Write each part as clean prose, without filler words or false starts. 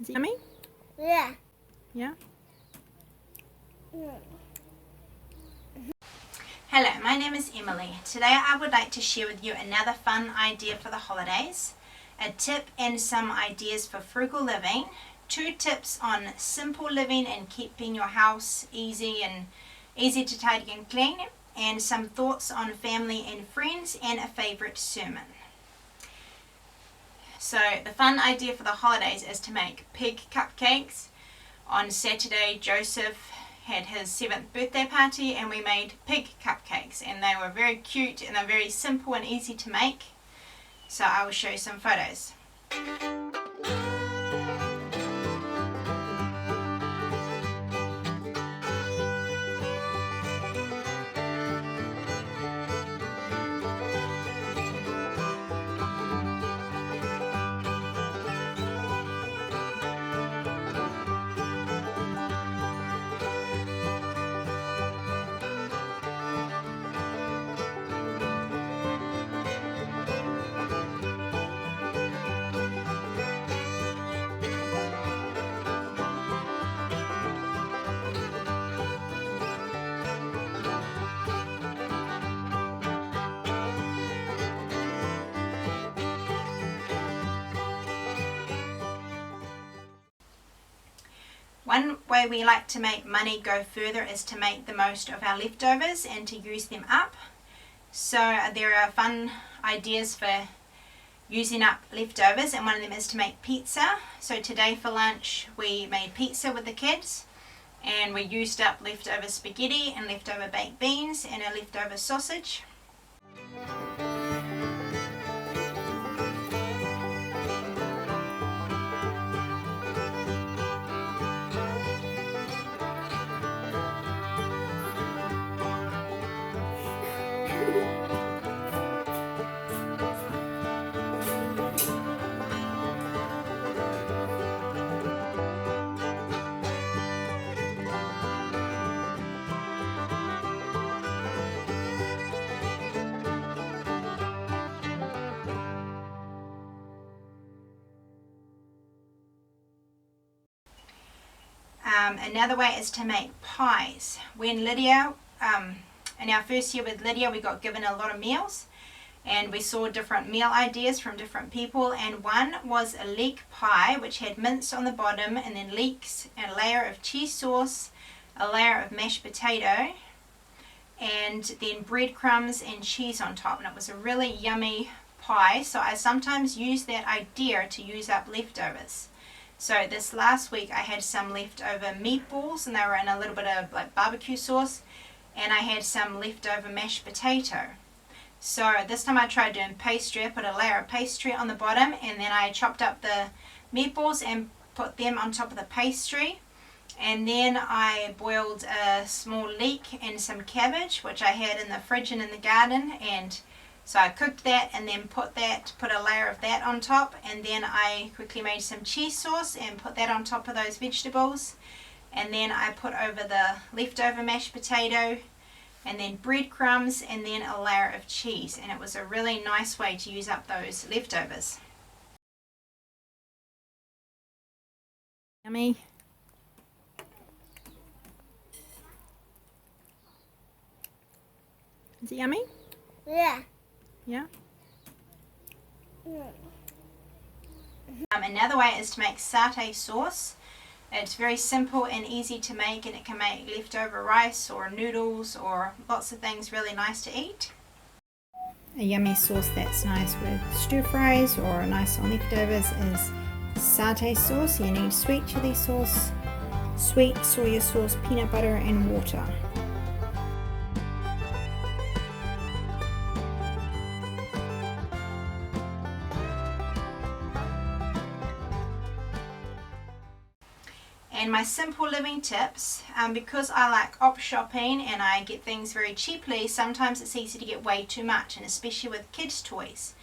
Is it yummy? Yeah. Yeah? Mm. Hello, my name is Emily. Today I would like to share with you another fun idea for the holidays, a tip and some ideas for frugal living, 2 tips on simple living and keeping your house easy to tidy and clean, and some thoughts on family and friends, and a favourite sermon. So the fun idea for the holidays is to make pig cupcakes. On Saturday, Joseph had his 7th birthday party and we made pig cupcakes, and they were very cute and they're very simple and easy to make. So I will show you some photos. One way we like to make money go further is to make the most of our leftovers and to use them up. So there are fun ideas for using up leftovers, and one of them is to make pizza. So today for lunch we made pizza with the kids, and we used up leftover spaghetti and leftover baked beans and a leftover sausage. Another way is to make pies. When Lydia, in our first year with Lydia, we got given a lot of meals, and we saw different meal ideas from different people, and one was a leek pie which had mince on the bottom and then leeks, a layer of cheese sauce, a layer of mashed potato, and then breadcrumbs and cheese on top, and it was a really yummy pie. So I sometimes use that idea to use up leftovers. So this last week I had some leftover meatballs, and they were in a little bit of like barbecue sauce, and I had some leftover mashed potato. So this time I tried doing pastry. I put a layer of pastry on the bottom, and then I chopped up the meatballs and put them on top of the pastry, and then I boiled a small leek and some cabbage which I had in the fridge and in the garden, and so I cooked that and then put a layer of that on top, and then I quickly made some cheese sauce and put that on top of those vegetables, and then I put over the leftover mashed potato and then breadcrumbs and then a layer of cheese, and it was a really nice way to use up those leftovers. Yummy? Is it yummy? Yeah. Yeah? Mm. Another way is to make satay sauce. It's very simple and easy to make, and it can make leftover rice or noodles or lots of things really nice to eat. A yummy sauce that's nice with stir fries or nice on leftovers is satay sauce. You need sweet chili sauce, sweet soya sauce, peanut butter and water. And my simple living tips, because I like op shopping and I get things very cheaply, sometimes it's easy to get way too much, and especially with kids' toys.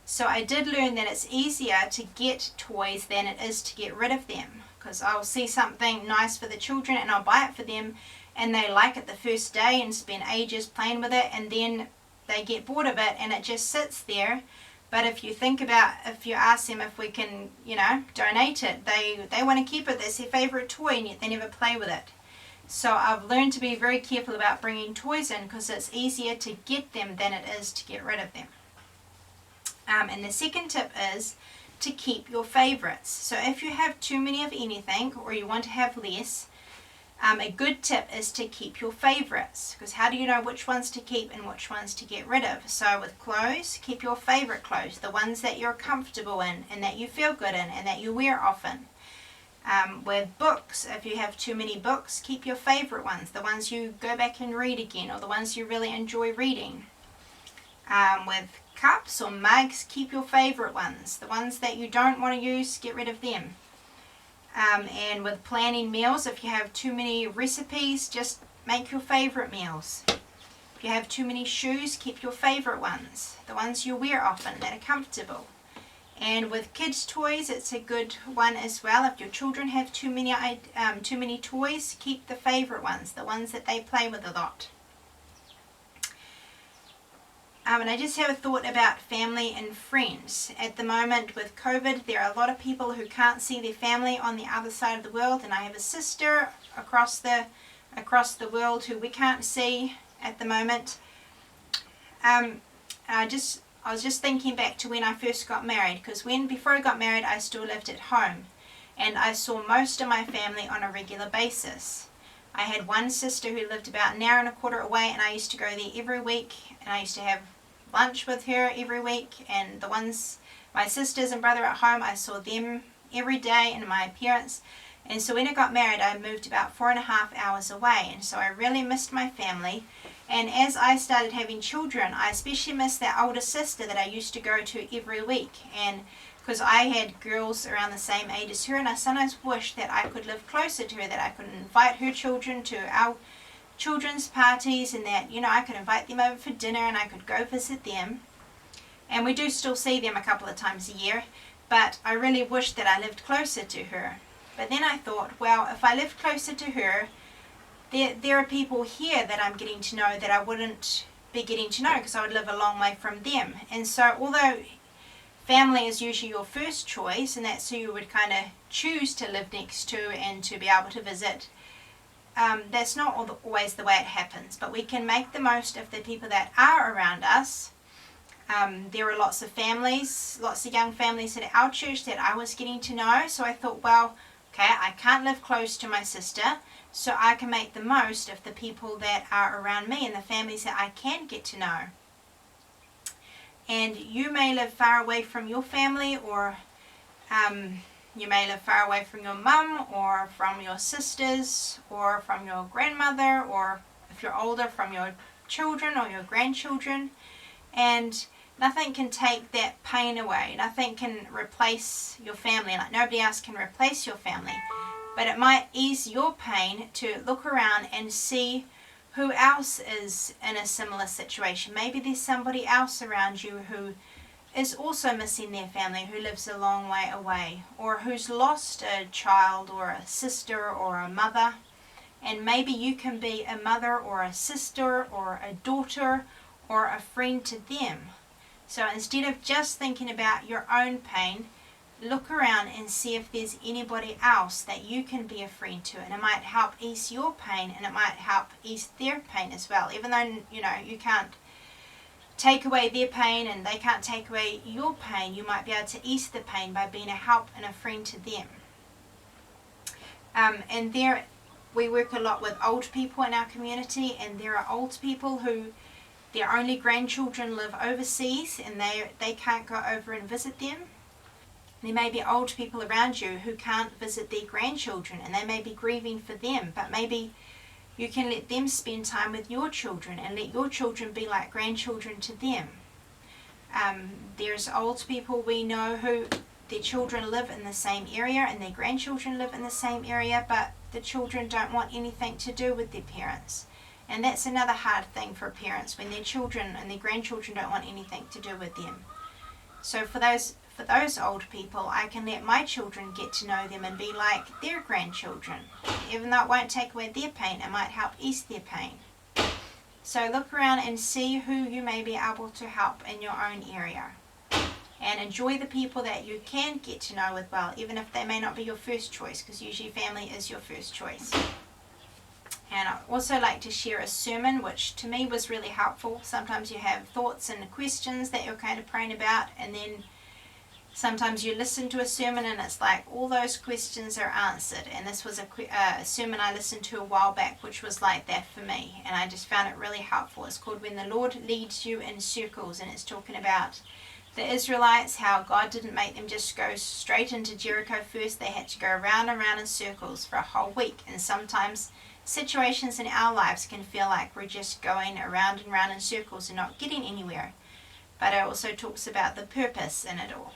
So I did learn that it's easier to get toys than it is to get rid of them, because I'll see something nice for the children and I'll buy it for them, and they like it the first day and spend ages playing with it, and then they get bored of it and it just sits there. But if you think about, if you ask them if we can, donate it, they want to keep it. That's their favourite toy, and yet they never play with it. So I've learned to be very careful about bringing toys in, because it's easier to get them than it is to get rid of them. And the second tip is to keep your favourites. So if you have too many of anything, or you want to have less, a good tip is to keep your favourites, because how do you know which ones to keep and which ones to get rid of? So with clothes, keep your favourite clothes, the ones that you're comfortable in and that you feel good in and that you wear often. With books, if you have too many books, keep your favourite ones, the ones you go back and read again, or the ones you really enjoy reading. With cups or mugs, keep your favourite ones, the ones that you don't want to use, get rid of them. And with planning meals, if you have too many recipes, just make your favourite meals. If you have too many shoes, keep your favourite ones, the ones you wear often that are comfortable. And with kids' toys, it's a good one as well. If your children have too many toys, keep the favourite ones, the ones that they play with a lot. And I just have a thought about family and friends. At the moment with COVID, there are a lot of people who can't see their family on the other side of the world, and I have a sister across the world who we can't see at the moment. I was just thinking back to when I first got married, because before I got married I still lived at home, and I saw most of my family on a regular basis. I had one sister who lived about an hour and a quarter away, and I used to go there every week, and I used to have lunch with her every week. And my sisters and brother at home, I saw them every day, and my parents. And so when I got married, I moved about 4.5 hours away, and so I really missed my family. And as I started having children, I especially missed that older sister that I used to go to every week. And because I had girls around the same age as her, and I sometimes wished that I could live closer to her, that I could invite her children to our children's parties, and that, I could invite them over for dinner and I could go visit them. And we do still see them a couple of times a year, but I really wished that I lived closer to her. But then I thought, well, if I lived closer to her, there are people here that I'm getting to know that I wouldn't be getting to know, because I would live a long way from them. And so although family is usually your first choice, and that's who you would kind of choose to live next to and to be able to visit, that's not always the way it happens. But we can make the most of the people that are around us. There are lots of families, lots of young families at our church that I was getting to know. So I thought, well, okay, I can't live close to my sister, so I can make the most of the people that are around me and the families that I can get to know. And you may live far away from your family, or you may live far away from your mum, or from your sisters, or from your grandmother, or if you're older, from your children or your grandchildren. And nothing can take that pain away. Nothing can replace your family. Like, nobody else can replace your family. But it might ease your pain to look around and see who else is in a similar situation. Maybe there's somebody else around you who is also missing their family, who lives a long way away, or who's lost a child or a sister or a mother. And maybe you can be a mother or a sister or a daughter or a friend to them. So instead of just thinking about your own pain, look around and see if there's anybody else that you can be a friend to, and it might help ease your pain, and it might help ease their pain as well. Even though you can't take away their pain and they can't take away your pain, you might be able to ease the pain by being a help and a friend to them. And we work a lot with old people in our community, and there are old people who their only grandchildren live overseas and they can't go over and visit them. There may be old people around you who can't visit their grandchildren, and they may be grieving for them, but maybe you can let them spend time with your children and let your children be like grandchildren to them. There's old people we know who their children live in the same area and their grandchildren live in the same area, but the children don't want anything to do with their parents. And that's another hard thing for parents, when their children and their grandchildren don't want anything to do with them. So for those old people, I can let my children get to know them and be like their grandchildren. Even though it won't take away their pain, it might help ease their pain. So look around and see who you may be able to help in your own area. and enjoy the people that you can get to know with well, even if they may not be your first choice, because usually family is your first choice. And I also like to share a sermon, which to me was really helpful. Sometimes you have thoughts and questions that you're kind of praying about, and then sometimes you listen to a sermon and it's like all those questions are answered. And this was a sermon I listened to a while back, which was like that for me. And I just found it really helpful. It's called When the Lord Leads You in Circles, and it's talking about the Israelites, how God didn't make them just go straight into Jericho first. They had to go around and around in circles for a whole week. And sometimes situations in our lives can feel like we're just going around and around in circles and not getting anywhere. But it also talks about the purpose in it all.